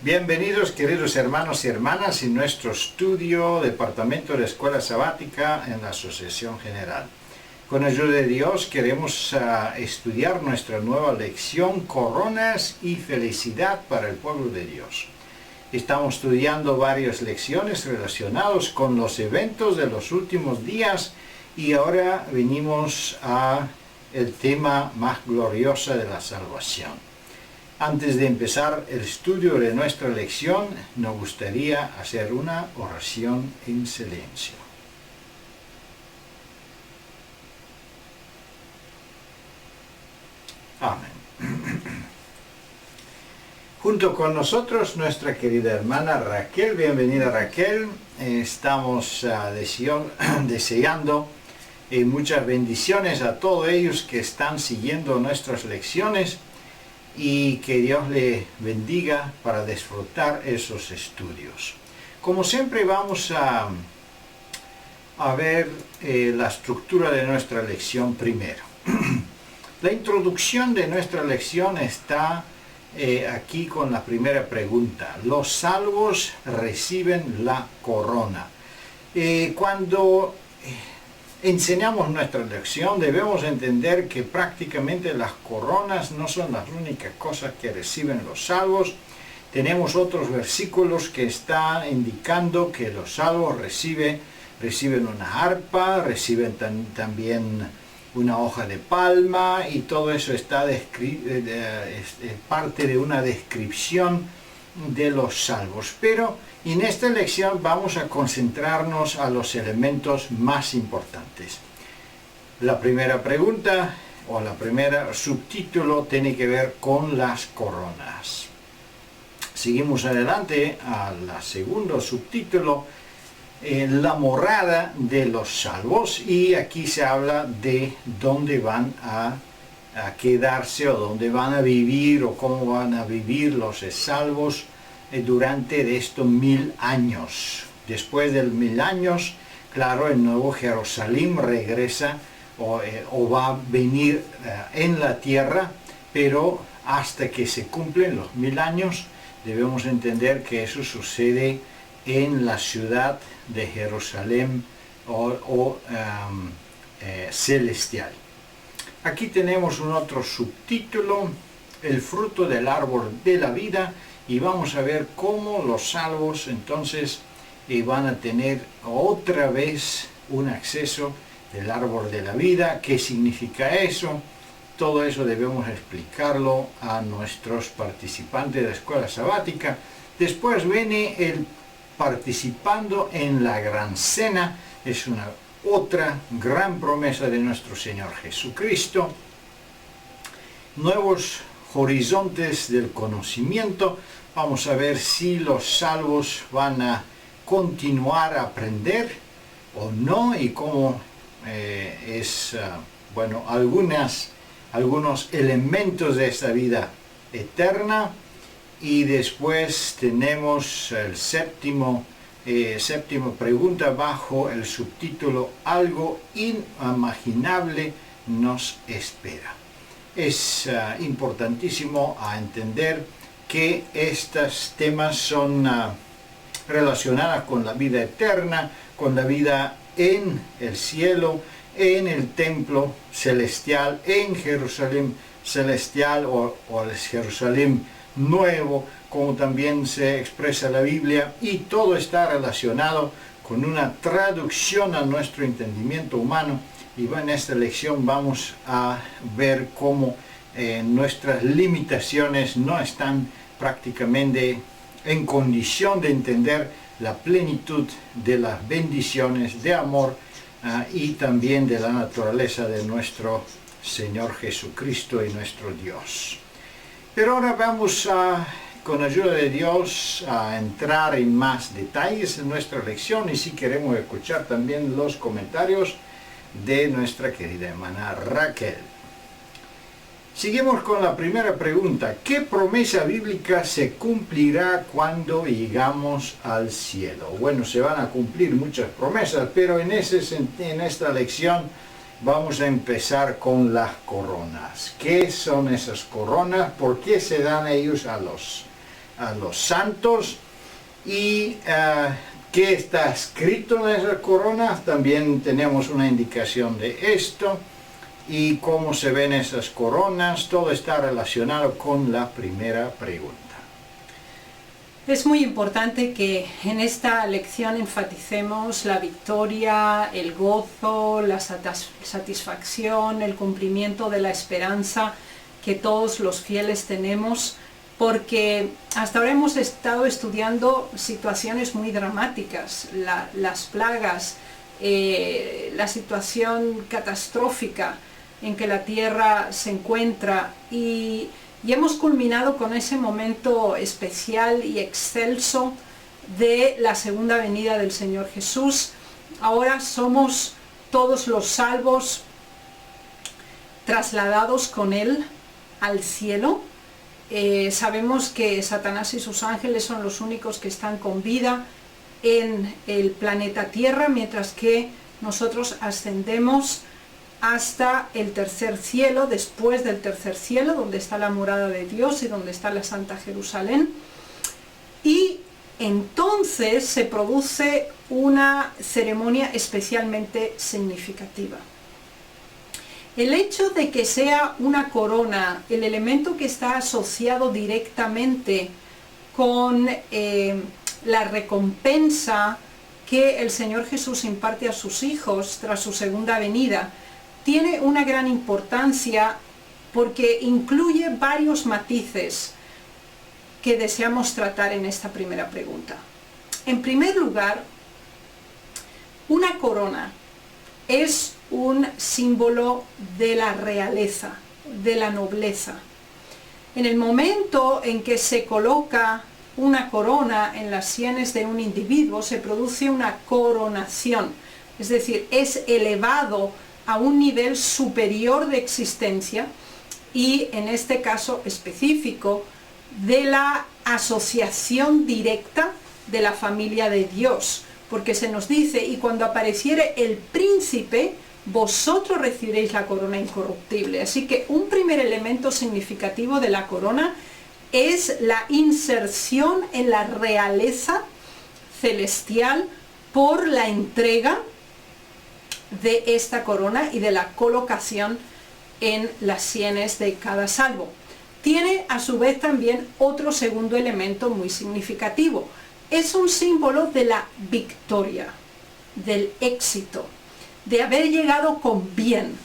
Bienvenidos, queridos hermanos y hermanas, en nuestro estudio Departamento de Escuela Sabática en la Asociación General. Con ayuda de Dios queremos estudiar nuestra nueva lección, Coronas y Felicidad para el Pueblo de Dios. Estamos estudiando varias lecciones relacionadas con los eventos de los últimos días y ahora venimos a el tema más glorioso de la salvación. Antes de empezar el estudio de nuestra lección, nos gustaría hacer una oración en silencio. Amén. Junto con nosotros nuestra querida hermana Raquel. Bienvenida, Raquel. Estamos deseando muchas bendiciones a todos ellos que están siguiendo nuestras lecciones y que Dios le bendiga para disfrutar esos estudios. Como siempre vamos a ver la estructura de nuestra lección primero. La introducción de nuestra lección está aquí con la primera pregunta. Los salvos reciben la corona. Cuando enseñamos nuestra lección, debemos entender que prácticamente las coronas no son las únicas cosas que reciben los salvos. Tenemos otros versículos que están indicando que los salvos reciben una arpa, reciben también una hoja de palma, y todo eso está parte de una descripción de los salvos. Pero en esta lección vamos a concentrarnos a los elementos más importantes. La primera pregunta o la primera subtítulo tiene que ver con las coronas. Seguimos adelante al segundo subtítulo, la morada de los salvos, y aquí se habla de dónde van a quedarse o dónde van a vivir o cómo van a vivir los salvos durante estos 1000 años. Después de 1000 años, claro, el nuevo Jerusalén regresa o va a venir en la tierra, pero hasta que se cumplen los 1000 años debemos entender que eso sucede en la ciudad de Jerusalén celestial. Aquí tenemos un otro subtítulo, el fruto del árbol de la vida, y vamos a ver cómo los salvos entonces van a tener otra vez un acceso del árbol de la vida. ¿Qué significa eso? Todo eso debemos explicarlo a nuestros participantes de la escuela sabática. Después viene el participando en la gran cena. Es una otra gran promesa de nuestro Señor Jesucristo. Nuevos horizontes del conocimiento. Vamos a ver si los salvos van a continuar a aprender o no, y cómo algunos elementos de esta vida eterna. Y después tenemos el séptima pregunta bajo el subtítulo algo inimaginable nos espera. Es importantísimo entender que estos temas son relacionados con la vida eterna, con la vida en el cielo, en el templo celestial, en Jerusalén celestial o el Jerusalén nuevo, como también se expresa la Biblia, y todo está relacionado con una traducción a nuestro entendimiento humano. Y en esta lección vamos a ver cómo nuestras limitaciones no están prácticamente en condición de entender la plenitud de las bendiciones de amor y también de la naturaleza de nuestro Señor Jesucristo y nuestro Dios. Pero ahora vamos con ayuda de Dios a entrar en más detalles en nuestra lección, y si queremos escuchar también los comentarios de nuestra querida hermana Raquel. Seguimos con la primera pregunta. ¿Qué promesa bíblica se cumplirá cuando llegamos al cielo? Bueno, se van a cumplir muchas promesas, pero en esta lección vamos a empezar con las coronas. ¿Qué son esas coronas? ¿Por qué se dan ellos a a los santos. Y qué está escrito en esas coronas, también tenemos una indicación de esto. Y cómo se ven esas coronas, todo está relacionado con la primera pregunta. Es muy importante que en esta lección enfaticemos la victoria, el gozo, la satisfacción, el cumplimiento de la esperanza que todos los fieles tenemos, porque hasta ahora hemos estado estudiando situaciones muy dramáticas, las plagas, la situación catastrófica en que la tierra se encuentra, y hemos culminado con ese momento especial y excelso de la segunda venida del Señor Jesús. Ahora somos todos los salvos trasladados con Él al cielo. Sabemos que Satanás y sus ángeles son los únicos que están con vida en el planeta Tierra, mientras que nosotros ascendemos hasta el tercer cielo, después del tercer cielo, donde está la morada de Dios y donde está la Santa Jerusalén. Y entonces se produce una ceremonia especialmente significativa. El hecho de que sea una corona, el elemento que está asociado directamente con la recompensa que el Señor Jesús imparte a sus hijos tras su segunda venida, tiene una gran importancia porque incluye varios matices que deseamos tratar en esta primera pregunta. En primer lugar, una corona es un símbolo de la realeza, de la nobleza. En el momento en que se coloca una corona en las sienes de un individuo, se produce una coronación, es decir, es elevado a un nivel superior de existencia, y en este caso específico de la asociación directa de la familia de Dios, porque se nos dice: y cuando apareciere el príncipe, vosotros recibiréis la corona incorruptible. Así que un primer elemento significativo de la corona es la inserción en la realeza celestial por la entrega de esta corona y de la colocación en las sienes de cada salvo. Tiene a su vez también otro segundo elemento muy significativo. Es un símbolo de la victoria, del éxito, de haber llegado con bien.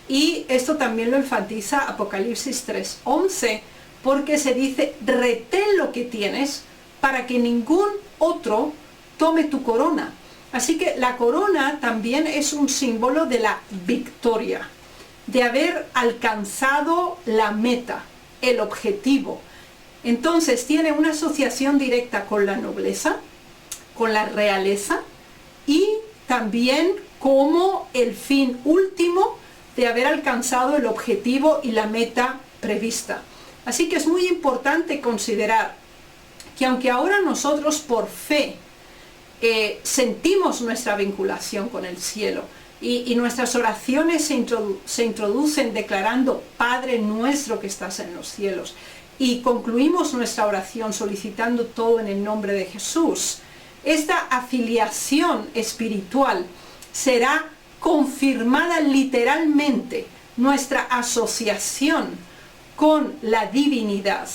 Y esto también lo enfatiza Apocalipsis 3:11, porque se dice: retén lo que tienes para que ningún otro tome tu corona. Así que la corona también es un símbolo de la victoria, de haber alcanzado la meta, el objetivo. Entonces tiene una asociación directa con la nobleza, con la realeza, y también como el fin último de haber alcanzado el objetivo y la meta prevista. Así que es muy importante considerar que aunque ahora nosotros por fe sentimos nuestra vinculación con el cielo, y nuestras oraciones se introducen declarando: Padre nuestro que estás en los cielos, y concluimos nuestra oración solicitando todo en el nombre de Jesús, esta afiliación espiritual será confirmada literalmente, nuestra asociación con la divinidad,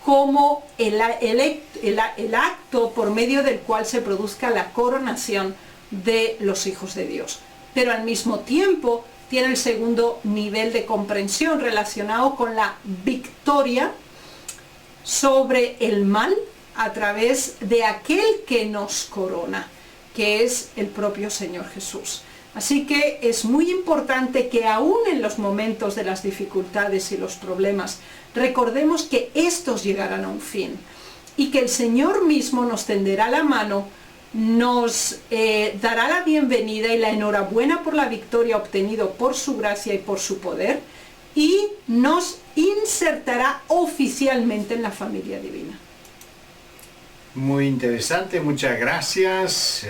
como el acto por medio del cual se produzca la coronación de los hijos de Dios. Pero al mismo tiempo tiene el segundo nivel de comprensión relacionado con la victoria sobre el mal a través de aquel que nos corona, que es el propio Señor Jesús. Así que es muy importante que aún en los momentos de las dificultades y los problemas, recordemos que estos llegarán a un fin, y que el Señor mismo nos tenderá la mano, nos dará la bienvenida y la enhorabuena por la victoria obtenida por su gracia y por su poder, y nos insertará oficialmente en la familia divina. Muy interesante, muchas gracias.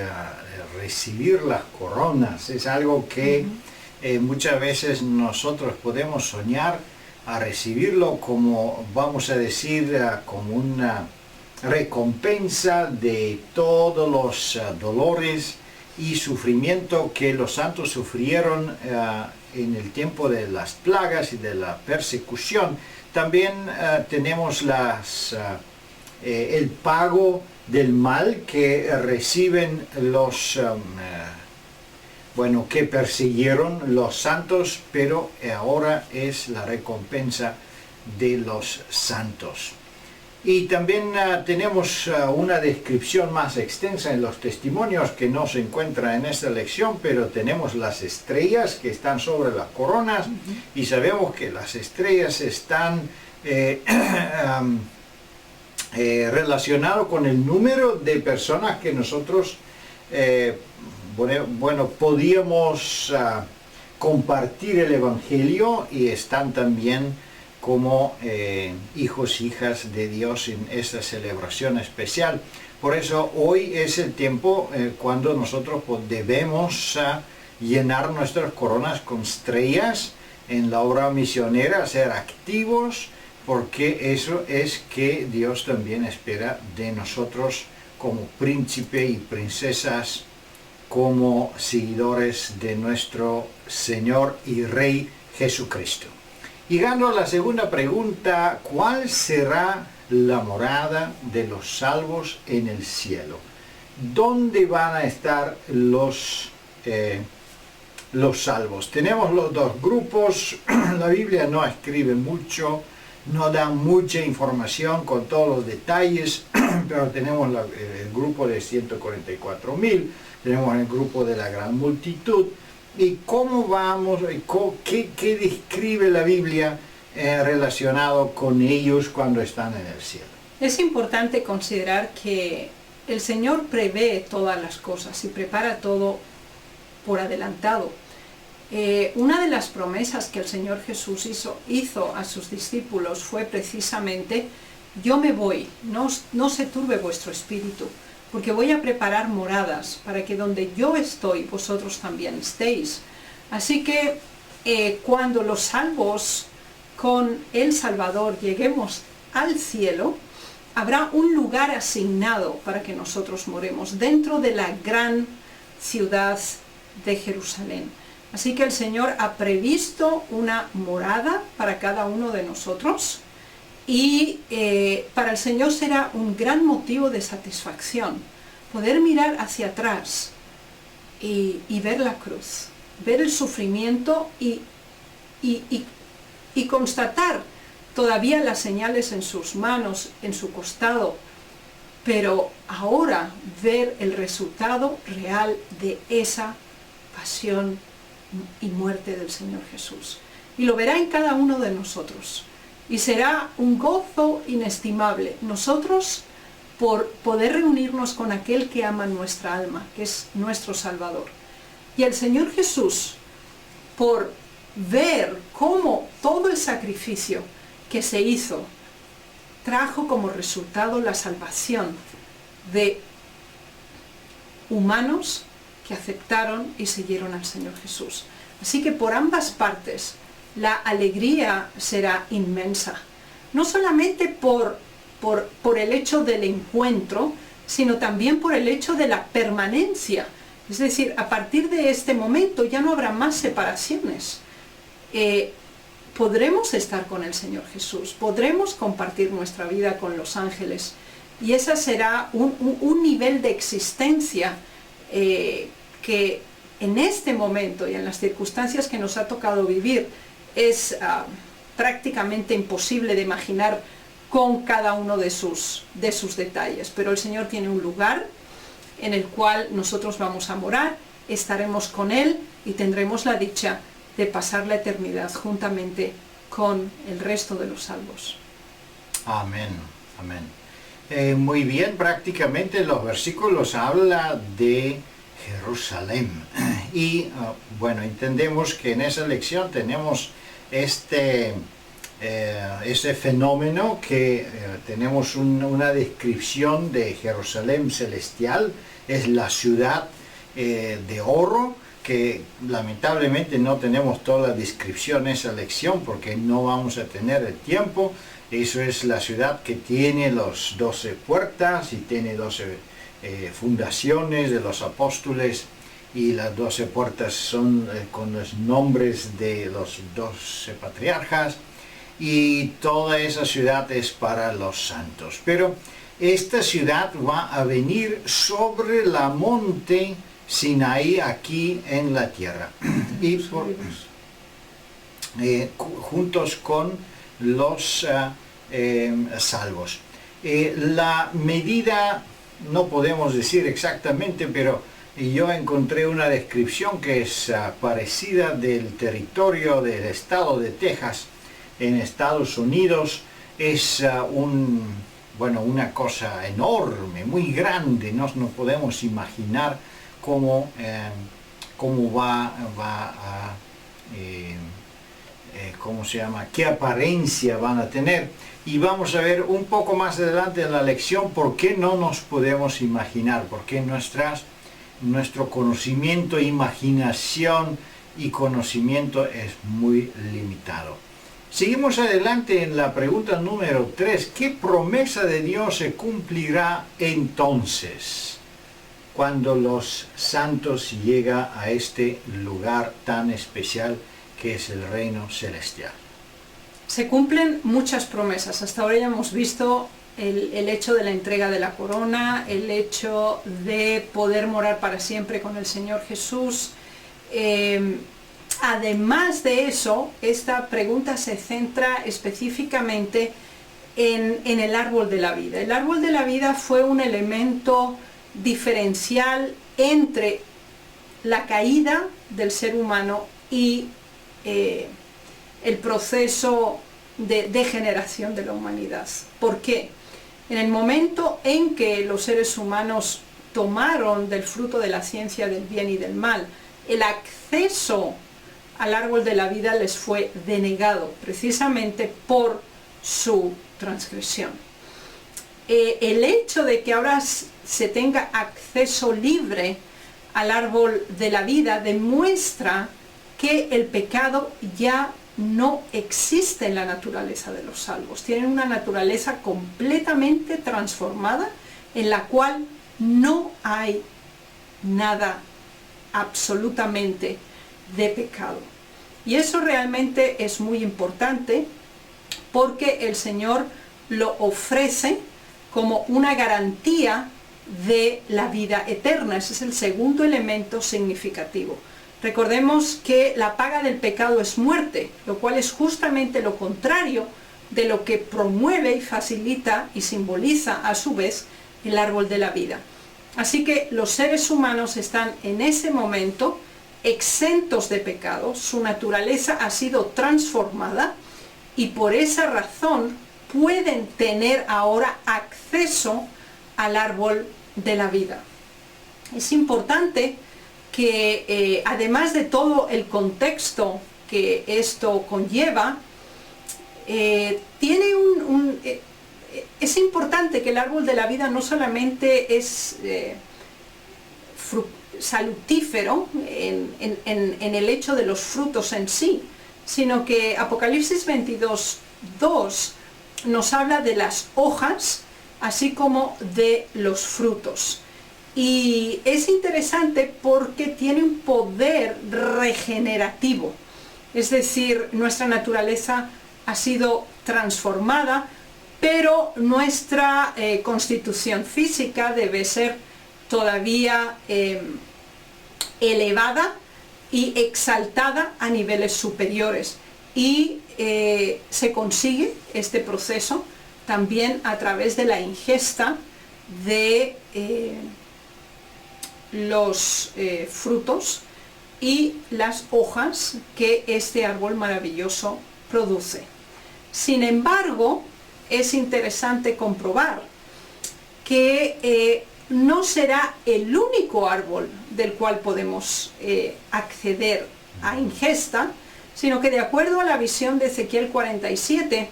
Recibir las coronas es algo que muchas veces nosotros podemos soñar a recibirlo como, vamos a decir, como recompensa de todos los dolores y sufrimiento que los santos sufrieron en el tiempo de las plagas y de la persecución. También tenemos el pago del mal que reciben los que persiguieron los santos, pero ahora es la recompensa de los santos. Y también tenemos una descripción más extensa en los testimonios que no se encuentra en esta lección, pero tenemos las estrellas que están sobre las coronas y sabemos que las estrellas están relacionadas con el número de personas que nosotros podíamos compartir el Evangelio, y están también como hijos, hijas de Dios en esta celebración especial. Por eso hoy es el tiempo cuando nosotros debemos llenar nuestras coronas con estrellas en la obra misionera, ser activos, porque eso es que Dios también espera de nosotros como príncipe y princesas, como seguidores de nuestro Señor y Rey Jesucristo. Llegando a la segunda pregunta, ¿cuál será la morada de los salvos en el cielo? ¿Dónde van a estar los salvos? Tenemos los dos grupos. La Biblia no escribe mucho, no da mucha información con todos los detalles, pero tenemos el grupo de 144.000, tenemos el grupo de la gran multitud. ¿Y cómo vamos? ¿Qué describe la Biblia relacionado con ellos cuando están en el cielo? Es importante considerar que el Señor prevé todas las cosas y prepara todo por adelantado. Una de las promesas que el Señor Jesús hizo a sus discípulos fue precisamente: yo me voy, no se turbe vuestro espíritu, porque voy a preparar moradas para que donde yo estoy, vosotros también estéis. Así que cuando los salvos con el Salvador lleguemos al cielo, habrá un lugar asignado para que nosotros moremos dentro de la gran ciudad de Jerusalén. Así que el Señor ha previsto una morada para cada uno de nosotros. Y para el Señor será un gran motivo de satisfacción poder mirar hacia atrás y ver la cruz, ver el sufrimiento y constatar todavía las señales en sus manos, en su costado, pero ahora ver el resultado real de esa pasión y muerte del Señor Jesús. Y lo verá en cada uno de nosotros. Y será un gozo inestimable nosotros por poder reunirnos con aquel que ama nuestra alma, que es nuestro Salvador. Y el Señor Jesús, por ver cómo todo el sacrificio que se hizo trajo como resultado la salvación de humanos que aceptaron y siguieron al Señor Jesús. Así que por ambas partes la alegría será inmensa, no solamente por el hecho del encuentro, sino también por el hecho de la permanencia. Es decir, a partir de este momento ya no habrá más separaciones. Podremos estar con el Señor Jesús, podremos compartir nuestra vida con los ángeles, y ese será un nivel de existencia que en este momento y en las circunstancias que nos ha tocado vivir es prácticamente imposible de imaginar con cada uno de sus detalles. Pero el Señor tiene un lugar en el cual nosotros vamos a morar, estaremos con Él y tendremos la dicha de pasar la eternidad juntamente con el resto de los salvos. Amén, amén. Muy bien, prácticamente los versículos hablan de Jerusalén. Y entendemos que en esa lección tenemos este fenómeno que tenemos una descripción de Jerusalén celestial. Es la ciudad de oro, que lamentablemente no tenemos toda la descripción en esa lección porque no vamos a tener el tiempo. Eso es la ciudad que tiene los 12 puertas y tiene 12 fundaciones de los apóstoles, y las 12 puertas son con los nombres de los 12 patriarcas, y toda esa ciudad es para los santos. Pero esta ciudad va a venir sobre la monte Sinaí, aquí en la tierra, y juntos con los salvos. La medida no podemos decir exactamente, pero yo encontré una descripción que es parecida del territorio del estado de Texas en Estados Unidos. Es una cosa enorme, muy grande. No podemos imaginar cómo va a qué apariencia van a tener, y vamos a ver un poco más adelante en la lección por qué no nos podemos imaginar, porque nuestro conocimiento, imaginación y conocimiento es muy limitado. Seguimos adelante en la pregunta número 3. ¿Qué promesa de Dios se cumplirá entonces cuando los santos llegan a este lugar tan especial que es el reino celestial? Se cumplen muchas promesas. Hasta ahora ya hemos visto el hecho de la entrega de la corona, el hecho de poder morar para siempre con el Señor Jesús. Además de eso, esta pregunta se centra específicamente en el árbol de la vida. El árbol de la vida fue un elemento diferencial entre la caída del ser humano y el proceso de degeneración de la humanidad. ¿Por qué? En el momento en que los seres humanos tomaron del fruto de la ciencia del bien y del mal, el acceso al árbol de la vida les fue denegado precisamente por su transgresión. El hecho de que ahora se tenga acceso libre al árbol de la vida demuestra que el pecado ya no existe en la naturaleza de los salvos. Tienen una naturaleza completamente transformada en la cual no hay nada absolutamente de pecado. Y eso realmente es muy importante porque el Señor lo ofrece como una garantía de la vida eterna. Ese es el segundo elemento significativo. Recordemos que la paga del pecado es muerte, lo cual es justamente lo contrario de lo que promueve y facilita y simboliza a su vez el árbol de la vida. Así que los seres humanos están en ese momento exentos de pecado, su naturaleza ha sido transformada y por esa razón pueden tener ahora acceso al árbol de la vida. Es importante que además de todo el contexto que esto conlleva, es importante que el árbol de la vida no solamente es salutífero en el hecho de los frutos en sí, sino que Apocalipsis 22:2 nos habla de las hojas, así como de los frutos. Y es interesante porque tiene un poder regenerativo, es decir, nuestra naturaleza ha sido transformada, pero nuestra constitución física debe ser todavía elevada y exaltada a niveles superiores. Y se consigue este proceso también a través de la ingesta de los frutos y las hojas que este árbol maravilloso produce. Sin embargo, es interesante comprobar que no será el único árbol del cual podemos acceder a ingesta, sino que de acuerdo a la visión de Ezequiel 47,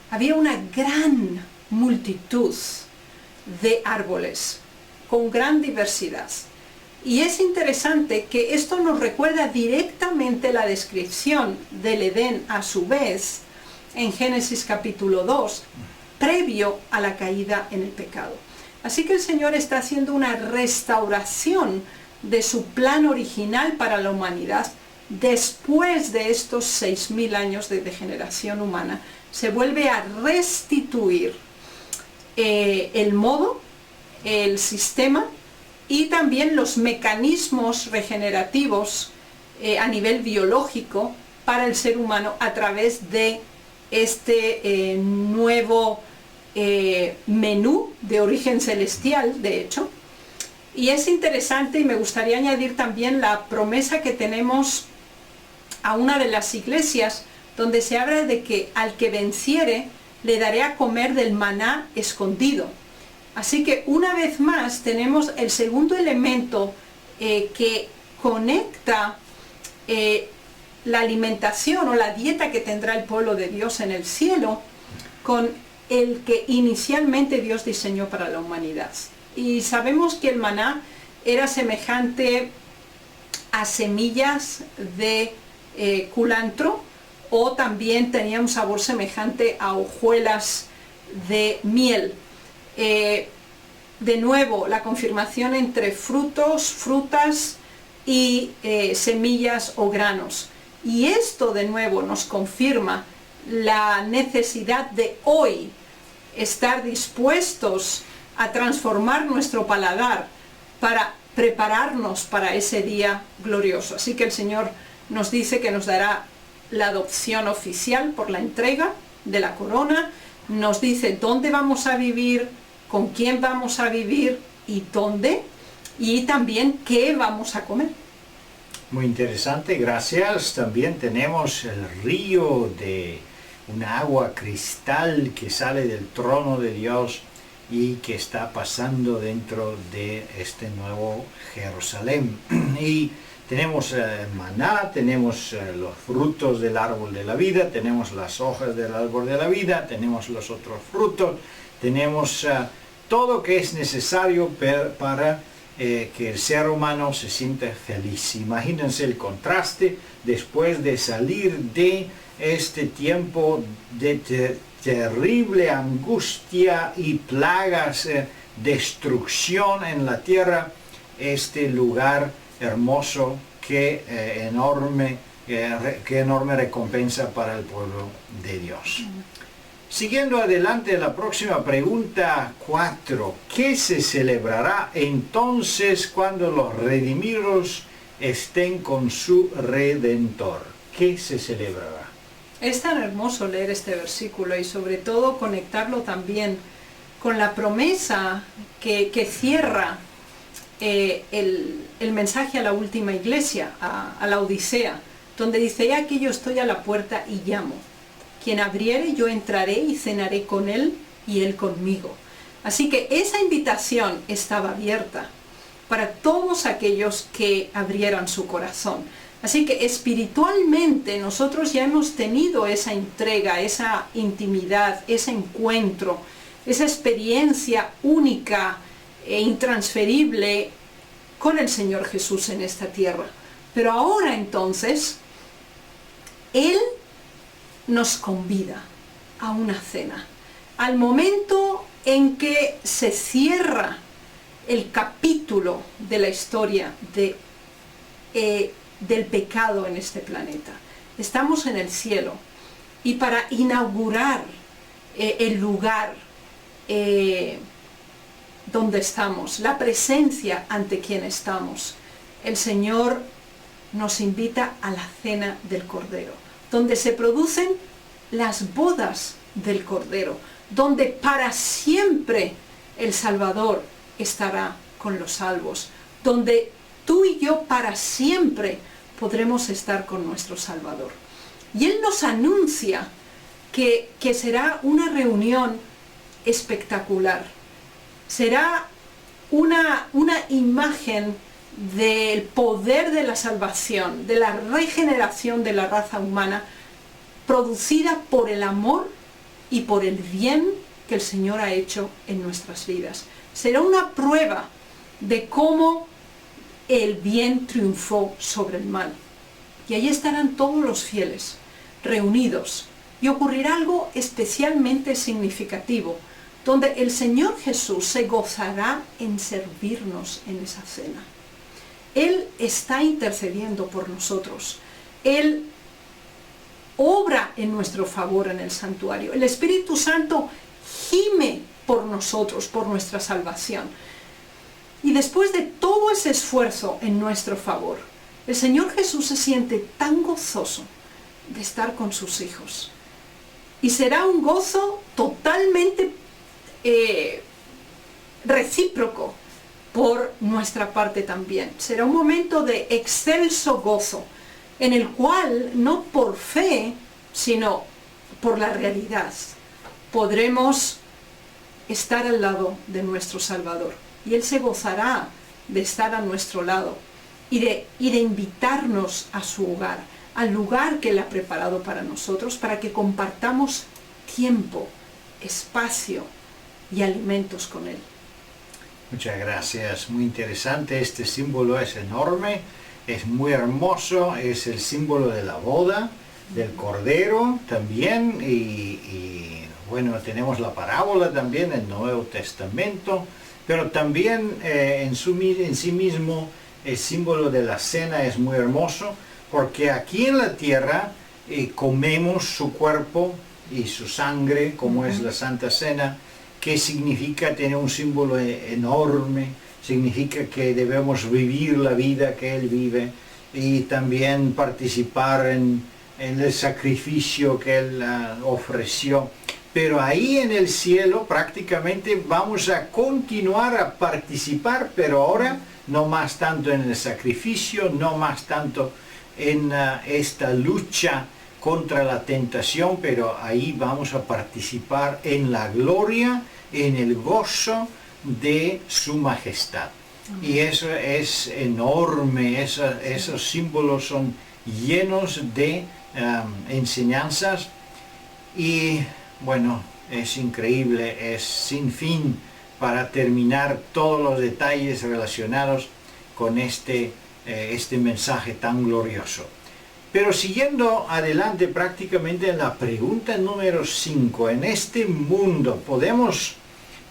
había una gran multitud de árboles con gran diversidad. Y es interesante que esto nos recuerda directamente la descripción del Edén a su vez, en Génesis capítulo 2, previo a la caída en el pecado. Así que el Señor está haciendo una restauración de su plan original para la humanidad. Después de estos 6.000 años de degeneración humana, se vuelve a restituir el modo, el sistema y también los mecanismos regenerativos a nivel biológico para el ser humano a través de este nuevo menú de origen celestial, de hecho. Y es interesante, y me gustaría añadir también la promesa que tenemos a una de las iglesias, donde se habla de que al que venciere le daré a comer del maná escondido. Así que una vez más tenemos el segundo elemento que conecta la alimentación o la dieta que tendrá el pueblo de Dios en el cielo con el que inicialmente Dios diseñó para la humanidad. Y sabemos que el maná era semejante a semillas de culantro, o también tenía un sabor semejante a hojuelas de miel. De nuevo, la confirmación entre frutos, frutas y semillas o granos. Y esto de nuevo nos confirma la necesidad de hoy estar dispuestos a transformar nuestro paladar para prepararnos para ese día glorioso. Así que el Señor nos dice que nos dará la adopción oficial por la entrega de la corona, nos dice dónde vamos a vivir, con quién vamos a vivir y dónde, y también qué vamos a comer. Muy interesante, gracias. También tenemos el río de una agua cristal que sale del trono de Dios y que está pasando dentro de este nuevo Jerusalén. Y tenemos maná, tenemos los frutos del árbol de la vida, tenemos las hojas del árbol de la vida, tenemos los otros frutos, tenemos todo que es necesario para que el ser humano se sienta feliz. Imagínense el contraste después de salir de este tiempo de terrible angustia y plagas, destrucción en la tierra, este lugar hermoso, qué enorme recompensa para el pueblo de Dios. Siguiendo adelante, la próxima pregunta 4. ¿Qué se celebrará entonces cuando los redimidos estén con su Redentor? ¿Qué se celebrará? Es tan hermoso leer este versículo y sobre todo conectarlo también con la promesa que cierra el mensaje a la última iglesia, a la Odisea, donde dice: he aquí yo estoy a la puerta y llamo. Quien abriere, yo entraré y cenaré con él y él conmigo. Así que esa invitación estaba abierta para todos aquellos que abrieran su corazón. Así que espiritualmente nosotros ya hemos tenido esa entrega, esa intimidad, ese encuentro, esa experiencia única e intransferible con el Señor Jesús en esta tierra. Pero ahora entonces, Él nos convida a una cena. Al momento en que se cierra el capítulo de la historia del pecado en este planeta, estamos en el cielo, y para inaugurar el lugar donde estamos, la presencia ante quien estamos, el Señor nos invita a la cena del Cordero, donde se producen las bodas del Cordero, donde para siempre el Salvador estará con los salvos, donde tú y yo para siempre podremos estar con nuestro Salvador. Y Él nos anuncia que será una reunión espectacular. Será una imagen del poder de la salvación, de la regeneración de la raza humana, producida por el amor y por el bien que el Señor ha hecho en nuestras vidas. Será una prueba de cómo el bien triunfó sobre el mal. Y allí estarán todos los fieles, reunidos y ocurrirá algo especialmente significativo, donde el Señor Jesús se gozará en servirnos en esa cena. Él está intercediendo por nosotros. Él obra en nuestro favor en el santuario. El Espíritu Santo gime por nosotros, por nuestra salvación. Y después de todo ese esfuerzo en nuestro favor, el Señor Jesús se siente tan gozoso de estar con sus hijos. Y será un gozo totalmente recíproco por nuestra parte también. Será un momento de excelso gozo, en el cual, no por fe, sino por la realidad, podremos estar al lado de nuestro Salvador. Y Él se gozará de estar a nuestro lado y de invitarnos a su hogar, al lugar que Él ha preparado para nosotros, para que compartamos tiempo, espacio y alimentos con Él. Muchas gracias, muy interesante. Este símbolo es enorme, es muy hermoso, es el símbolo de la boda, del Cordero también, y bueno, tenemos la parábola también en el Nuevo Testamento, pero también en sí mismo el símbolo de la cena es muy hermoso, porque aquí en la tierra comemos su cuerpo y su sangre, como es la Santa Cena, que significa tener un símbolo enorme, significa que debemos vivir la vida que Él vive y también participar en el sacrificio que Él ofreció. Pero ahí en el cielo prácticamente vamos a continuar a participar, pero ahora no más tanto en el sacrificio, no más tanto en esta lucha contra la tentación, pero ahí vamos a participar en la gloria, en el gozo de su majestad. Y eso es enorme, esos símbolos son llenos de enseñanzas y bueno, es increíble, es sin fin para terminar todos los detalles relacionados con este mensaje tan glorioso. Pero siguiendo adelante prácticamente en la pregunta número 5, en este mundo podemos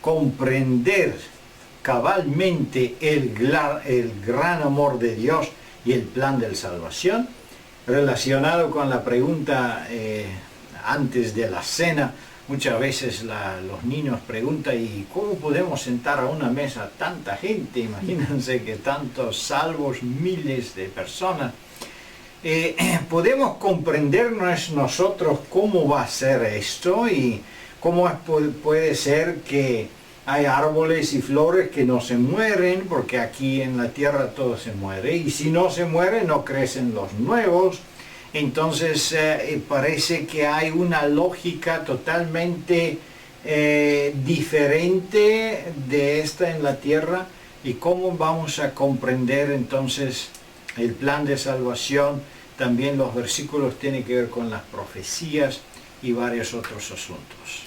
comprender cabalmente el gran amor de Dios y el plan de salvación. Relacionado con la pregunta antes de la cena, muchas veces los niños preguntan, ¿y cómo podemos sentar a una mesa tanta gente? Imagínense que tantos salvos, miles de personas. Podemos comprendernos nosotros cómo va a ser esto y cómo puede ser que hay árboles y flores que no se mueren, porque aquí en la tierra todo se muere, y si no se muere no crecen los nuevos. Entonces parece que hay una lógica totalmente diferente de esta en la tierra, y cómo vamos a comprender entonces el plan de salvación. También los versículos tienen que ver con las profecías y varios otros asuntos.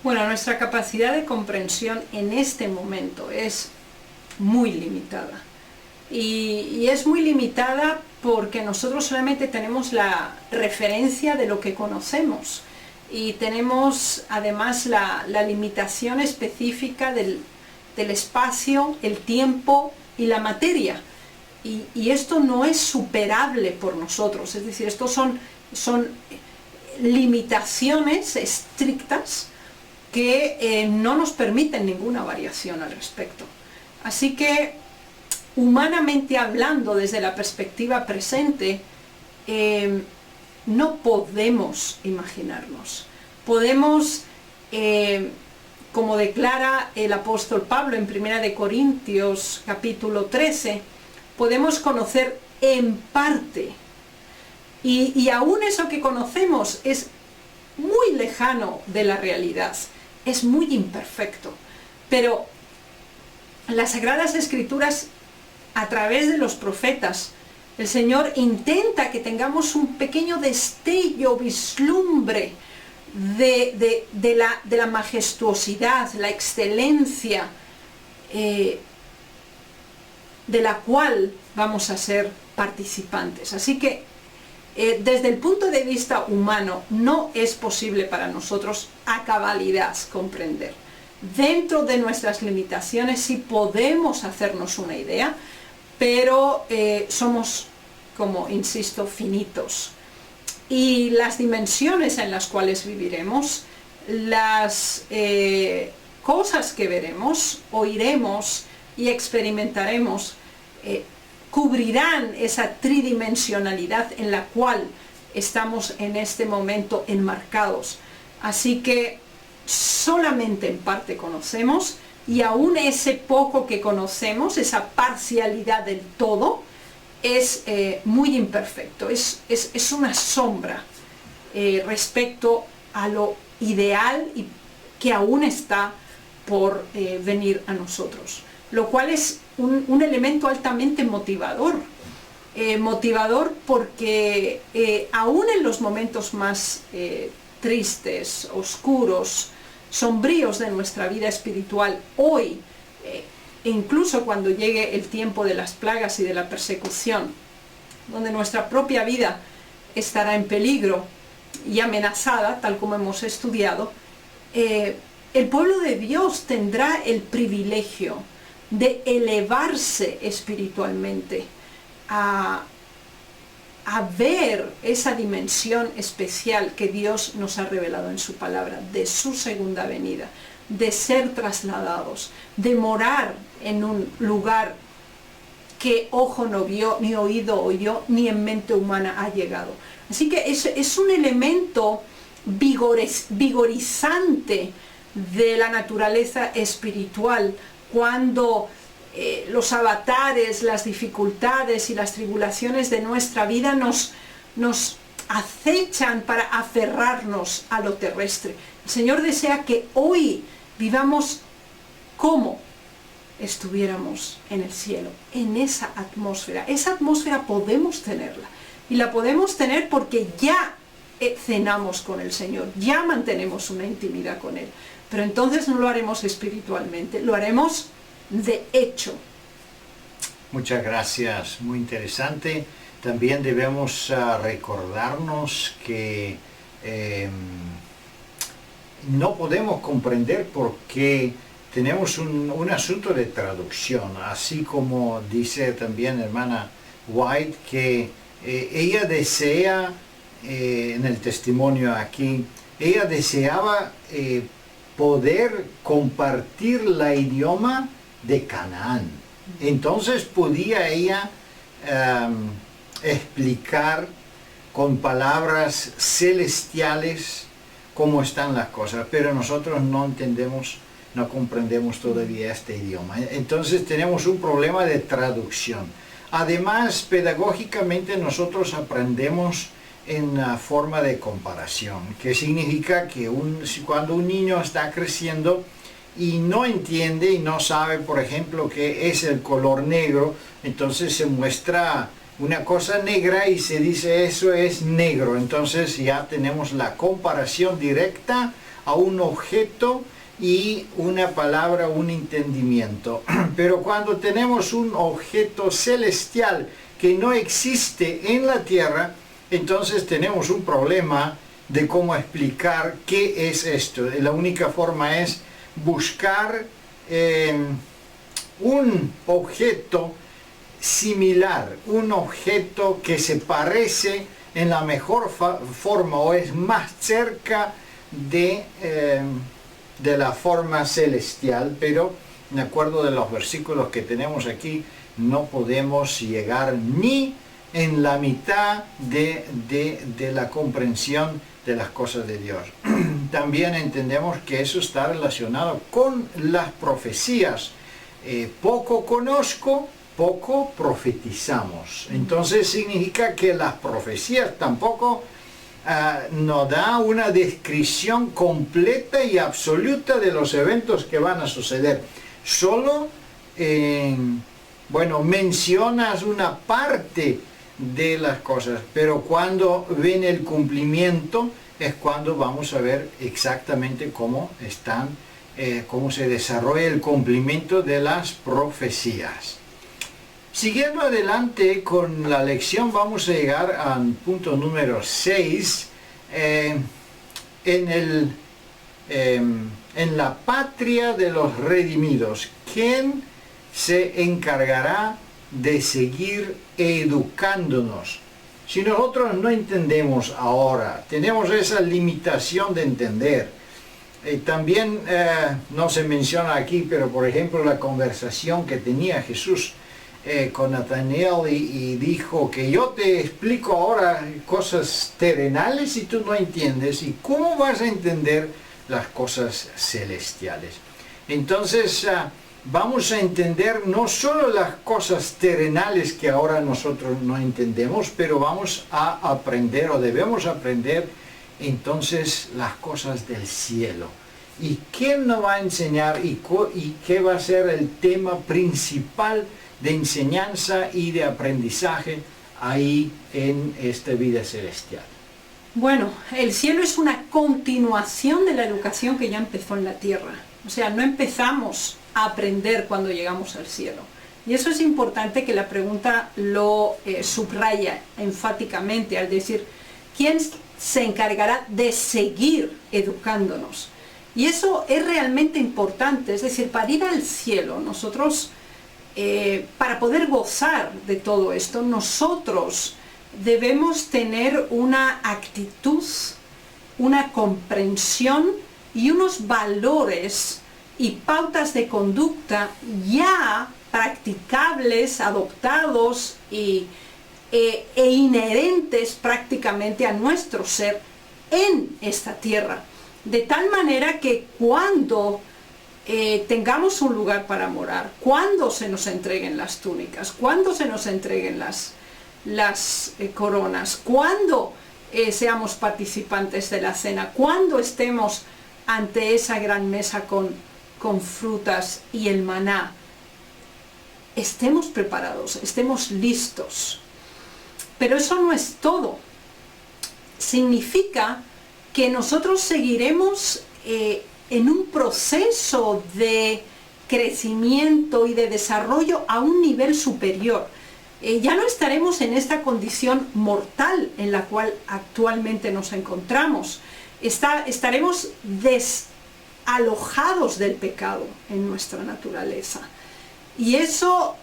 Bueno, nuestra capacidad de comprensión en este momento es muy limitada. Y es muy limitada porque nosotros solamente tenemos la referencia de lo que conocemos. Y tenemos además la limitación específica del espacio, el tiempo y la materia. Y esto no es superable por nosotros, es decir, estos son limitaciones estrictas que no nos permiten ninguna variación al respecto. Así que, humanamente hablando, desde la perspectiva presente, no podemos imaginarnos. Podemos, como declara el apóstol Pablo en 1 Corintios capítulo 13, podemos conocer en parte, y aún eso que conocemos es muy lejano de la realidad, es muy imperfecto, pero las Sagradas Escrituras, a través de los profetas, el Señor intenta que tengamos un pequeño destello, vislumbre de la majestuosidad, la excelencia de la cual vamos a ser participantes. Así que desde el punto de vista humano no es posible para nosotros a cabalidad comprender. Dentro de nuestras limitaciones sí podemos hacernos una idea, pero somos, como insisto, finitos. Y las dimensiones en las cuales viviremos, las cosas que veremos, oiremos y experimentaremos, cubrirán esa tridimensionalidad en la cual estamos en este momento enmarcados. Así que solamente en parte conocemos, y aún ese poco que conocemos, esa parcialidad del todo, es muy imperfecto, es una sombra respecto a lo ideal y que aún está por venir a nosotros, lo cual es un elemento altamente motivador, motivador porque aún en los momentos más tristes, oscuros, sombríos de nuestra vida espiritual, hoy, incluso cuando llegue el tiempo de las plagas y de la persecución, donde nuestra propia vida estará en peligro y amenazada, tal como hemos estudiado, el pueblo de Dios tendrá el privilegio de elevarse espiritualmente a ver esa dimensión especial que Dios nos ha revelado en su palabra, de su segunda venida, de ser trasladados, de morar en un lugar que ojo no vio, ni oído oyó, ni en mente humana ha llegado. Así que es un elemento vigorizante de la naturaleza espiritual cuando los avatares, las dificultades y las tribulaciones de nuestra vida nos acechan para aferrarnos a lo terrestre. El Señor desea que hoy vivamos como estuviéramos en el cielo, en esa atmósfera. Esa atmósfera podemos tenerla, y la podemos tener porque ya cenamos con el Señor, ya mantenemos una intimidad con Él. Pero entonces no lo haremos espiritualmente, lo haremos de hecho. Muchas gracias, muy interesante. También debemos recordarnos que no podemos comprender por qué tenemos un asunto de traducción, así como dice también hermana White, que ella desea, en el testimonio aquí, ella deseaba poder compartir el idioma de Canaán. Entonces podía ella explicar con palabras celestiales cómo están las cosas, pero nosotros no entendemos, no comprendemos todavía este idioma. Entonces tenemos un problema de traducción. Además, pedagógicamente nosotros aprendemos en forma de comparación, que significa que cuando un niño está creciendo y no entiende y no sabe, por ejemplo, qué es el color negro, entonces se muestra una cosa negra y se dice eso es negro. Entonces ya tenemos la comparación directa a un objeto y una palabra, un entendimiento. Pero cuando tenemos un objeto celestial que no existe en la tierra, entonces tenemos un problema de cómo explicar qué es esto. La única forma es buscar un objeto similar, un objeto que se parece en la mejor forma o es más cerca de la forma celestial, pero de acuerdo de los versículos que tenemos aquí no podemos llegar ni en la mitad de la comprensión de las cosas de Dios. También entendemos que eso está relacionado con las profecías. Poco conozco, poco profetizamos. Entonces significa que las profecías tampoco nos da una descripción completa y absoluta de los eventos que van a suceder. Solo, mencionas una parte de las cosas, pero cuando viene el cumplimiento es cuando vamos a ver exactamente cómo se desarrolla el cumplimiento de las profecías. Siguiendo adelante con la lección, vamos a llegar al punto número 6, en la patria de los redimidos. ¿Quién se encargará de seguir educándonos? Si nosotros no entendemos ahora, tenemos esa limitación de entender. También no se menciona aquí, pero por ejemplo la conversación que tenía Jesús con Natanael y dijo que yo te explico ahora cosas terrenales y tú no entiendes, y cómo vas a entender las cosas celestiales. Entonces vamos a entender no solo las cosas terrenales que ahora nosotros no entendemos, pero vamos a aprender, o debemos aprender, entonces las cosas del cielo. ¿Y quién nos va a enseñar y qué va a ser el tema principal de enseñanza y de aprendizaje ahí en esta vida celestial? Bueno, el cielo es una continuación de la educación que ya empezó en la tierra. O sea, no empezamos a aprender cuando llegamos al cielo. Y eso es importante que la pregunta lo subraya enfáticamente al decir, ¿quién se encargará de seguir educándonos? Y eso es realmente importante, es decir, para ir al cielo, nosotros, para poder gozar de todo esto, nosotros debemos tener una actitud, una comprensión y unos valores y pautas de conducta ya practicables, adoptados e inherentes prácticamente a nuestro ser en esta tierra. De tal manera que cuando tengamos un lugar para morar, cuando se nos entreguen las túnicas, cuando se nos entreguen las coronas, cuando seamos participantes de la cena, cuando estemos ante esa gran mesa con frutas y el maná, estemos preparados, estemos listos. Pero eso no es todo. Significa que nosotros seguiremos en un proceso de crecimiento y de desarrollo a un nivel superior. Ya no estaremos en esta condición mortal en la cual actualmente nos encontramos. Estaremos desalojados del pecado en nuestra naturaleza. Y eso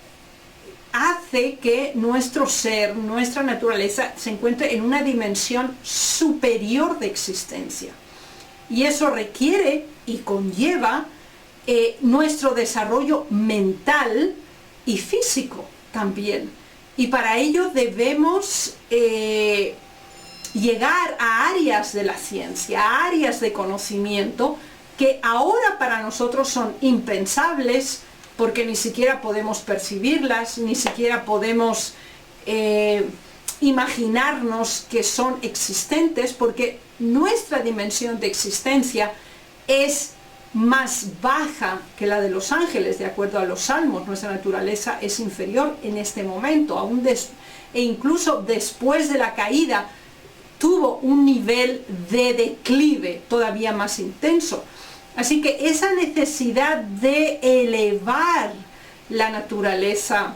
hace que nuestro ser, nuestra naturaleza, se encuentre en una dimensión superior de existencia. Y eso requiere y conlleva nuestro desarrollo mental y físico también. Y para ello debemos llegar a áreas de la ciencia, a áreas de conocimiento que ahora para nosotros son impensables, porque ni siquiera podemos percibirlas, ni siquiera podemos imaginarnos que son existentes, porque nuestra dimensión de existencia es más baja que la de los ángeles, de acuerdo a los salmos. Nuestra naturaleza es inferior en este momento, e incluso después de la caída tuvo un nivel de declive todavía más intenso. Así que esa necesidad de elevar la naturaleza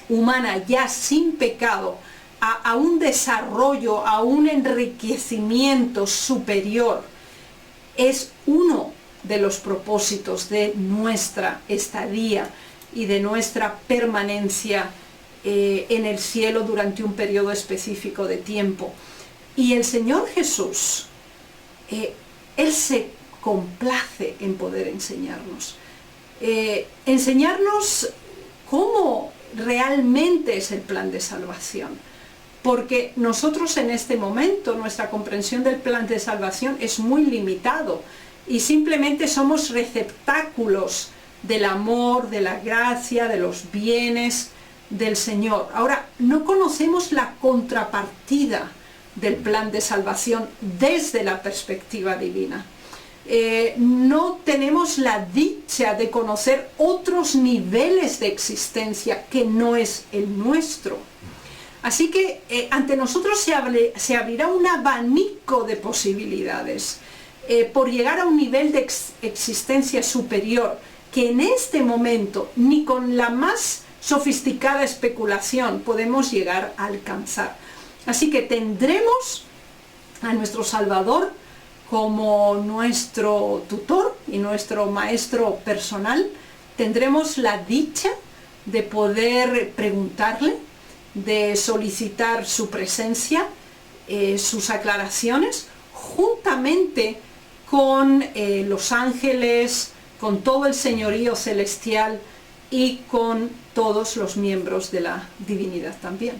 humana ya sin pecado a un desarrollo, a un enriquecimiento superior, es uno de los propósitos de nuestra estadía y de nuestra permanencia en el cielo durante un periodo específico de tiempo. Y el Señor Jesús, Él se complace en poder enseñarnos. Enseñarnos cómo realmente es el plan de salvación. Porque nosotros en este momento, nuestra comprensión del plan de salvación es muy limitado. Y simplemente somos receptáculos del amor, de la gracia, de los bienes del Señor. Ahora, no conocemos la contrapartida del plan de salvación desde la perspectiva divina. No tenemos la dicha de conocer otros niveles de existencia que no es el nuestro. Así que ante nosotros se abrirá un abanico de posibilidades por llegar a un nivel de existencia superior que en este momento ni con la más sofisticada especulación podemos llegar a alcanzar. Así que tendremos a nuestro Salvador como nuestro tutor y nuestro maestro personal. Tendremos la dicha de poder preguntarle, de solicitar su presencia, sus aclaraciones, juntamente con los ángeles, con todo el señorío celestial y con todos los miembros de la divinidad también.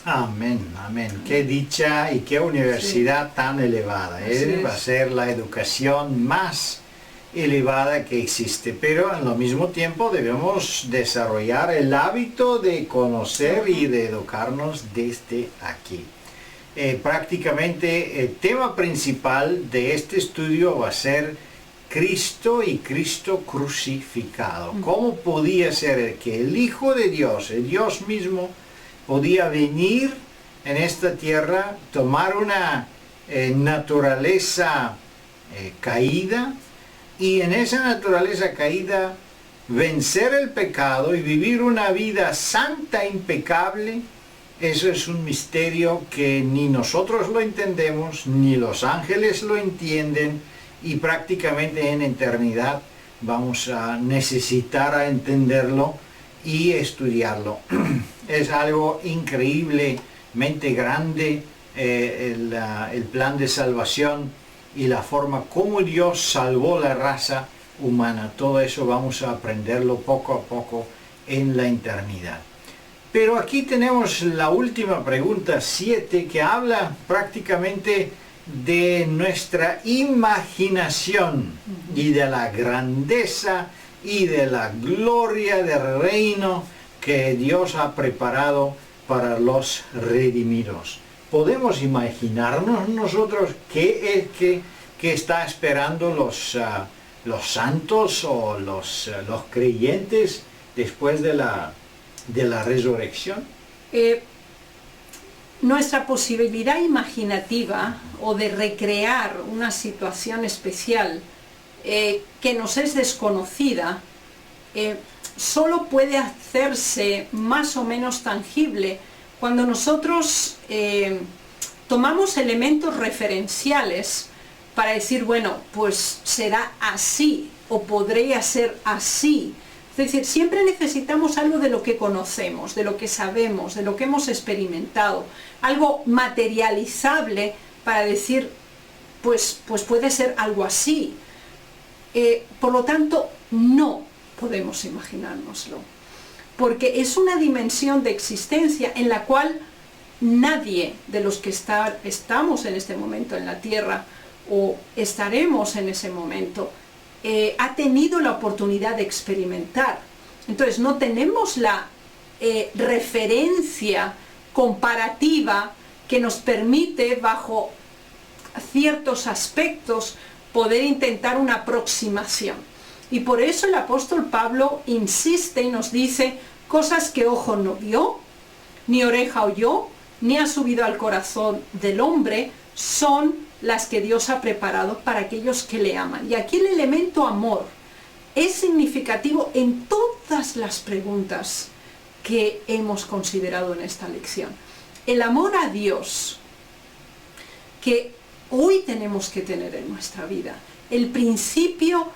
Amén, amén. Qué dicha y qué universidad tan elevada. Va a ser la educación más elevada que existe, pero al mismo tiempo debemos desarrollar el hábito de conocer y de educarnos desde aquí. Prácticamente el tema principal de este estudio va a ser Cristo y Cristo crucificado. ¿Cómo podía ser que el Hijo de Dios, el Dios mismo, podía venir en esta tierra, tomar una naturaleza caída, y en esa naturaleza caída vencer el pecado y vivir una vida santa, impecable? Eso es un misterio que ni nosotros lo entendemos, ni los ángeles lo entienden, y prácticamente en eternidad vamos a necesitar entenderlo y estudiarlo. Es algo increíblemente grande, el plan de salvación y la forma como Dios salvó la raza humana. Todo eso vamos a aprenderlo poco a poco en la eternidad. Pero aquí tenemos la última pregunta, 7, que habla prácticamente de nuestra imaginación y de la grandeza y de la gloria del reino que Dios ha preparado para los redimidos. ¿Podemos imaginarnos nosotros qué es que está esperando los santos o los creyentes después de la resurrección? Nuestra posibilidad imaginativa o de recrear una situación especial que nos es desconocida solo puede hacerse más o menos tangible cuando nosotros tomamos elementos referenciales para decir, bueno, pues será así o podría ser así. Es decir, siempre necesitamos algo de lo que conocemos, de lo que sabemos, de lo que hemos experimentado, algo materializable para decir, pues puede ser algo así. Por lo tanto, no podemos imaginárnoslo, porque es una dimensión de existencia en la cual nadie de los que estamos en este momento en la tierra o estaremos en ese momento ha tenido la oportunidad de experimentar. Entonces no tenemos la referencia comparativa que nos permite bajo ciertos aspectos poder intentar una aproximación. Y por eso el apóstol Pablo insiste y nos dice cosas que ojo no vio, ni oreja oyó, ni ha subido al corazón del hombre, son las que Dios ha preparado para aquellos que le aman. Y aquí el elemento amor es significativo en todas las preguntas que hemos considerado en esta lección. El amor a Dios que hoy tenemos que tener en nuestra vida, el principio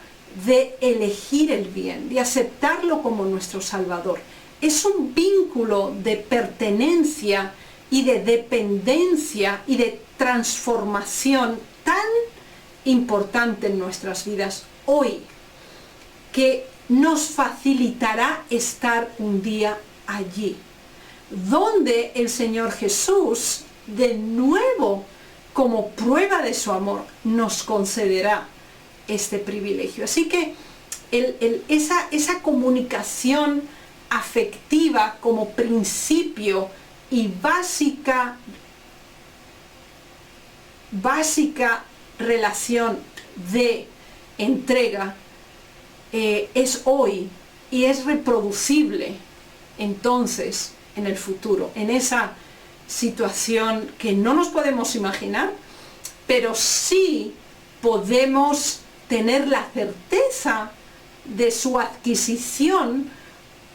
de elegir el bien, de aceptarlo como nuestro Salvador, es un vínculo de pertenencia y de dependencia y de transformación tan importante en nuestras vidas hoy, que nos facilitará estar un día allí, donde el Señor Jesús, de nuevo, como prueba de su amor, nos concederá este privilegio. Así que esa comunicación afectiva como principio y básica relación de entrega es hoy y es reproducible entonces en el futuro, en esa situación que no nos podemos imaginar, pero sí podemos tener la certeza de su adquisición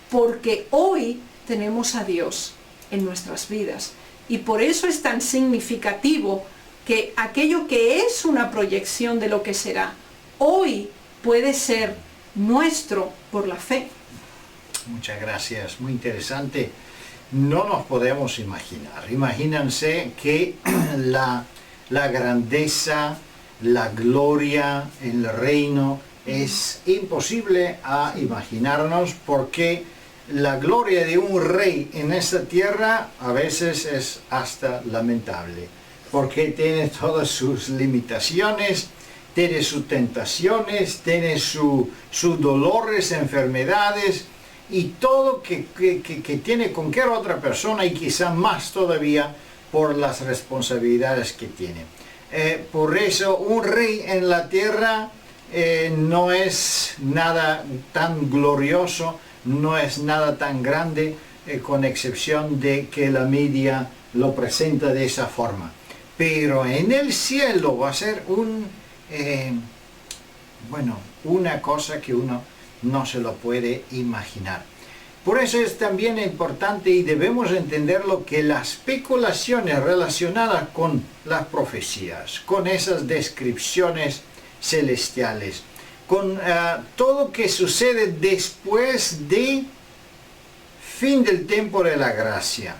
porque hoy tenemos a Dios en nuestras vidas. Y por eso es tan significativo que aquello que es una proyección de lo que será, hoy puede ser nuestro por la fe. Muchas gracias, muy interesante. No nos podemos imaginar. Imagínense que la grandeza, la gloria, el reino es imposible a imaginarnos, porque la gloria de un rey en esta tierra a veces es hasta lamentable, porque tiene todas sus limitaciones, tiene sus tentaciones, tiene sus dolores, enfermedades y todo que tiene cualquier otra persona, y quizá más todavía por las responsabilidades que tiene. Por eso un rey en la tierra no es nada tan glorioso, no es nada tan grande, con excepción de que la media lo presenta de esa forma. Pero en el cielo va a ser una cosa que uno no se lo puede imaginar. Por eso es también importante, y debemos entenderlo, que las especulaciones relacionadas con las profecías, con esas descripciones celestiales, con todo que sucede después de fin del tiempo de la gracia,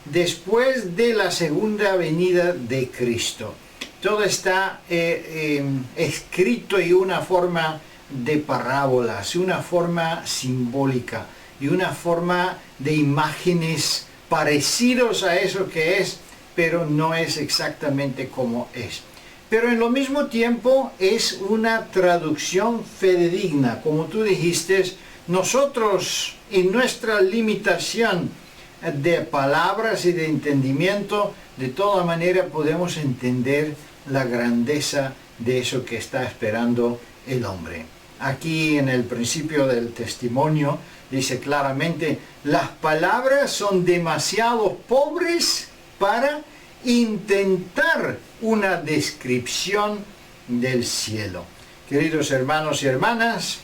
después de la segunda venida de Cristo, todo está escrito en una forma de parábolas, una forma simbólica y una forma de imágenes parecidos a eso que es, pero no es exactamente como es. Pero en lo mismo tiempo es una traducción fidedigna. Como tú dijiste, nosotros en nuestra limitación de palabras y de entendimiento, de toda manera podemos entender la grandeza de eso que está esperando el hombre. Aquí en el principio del testimonio dice claramente: las palabras son demasiado pobres para intentar una descripción del cielo. Queridos hermanos y hermanas,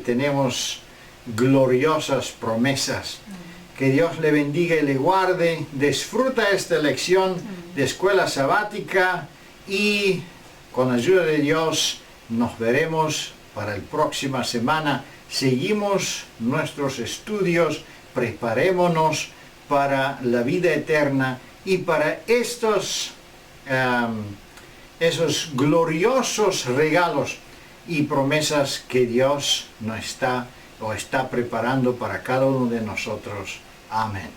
tenemos gloriosas promesas. Que Dios le bendiga y le guarde. Disfruta esta lección de escuela sabática, y con la ayuda de Dios nos veremos para la próxima semana. Seguimos nuestros estudios, preparémonos para la vida eterna y para esos gloriosos regalos y promesas que Dios nos está preparando para cada uno de nosotros. Amén.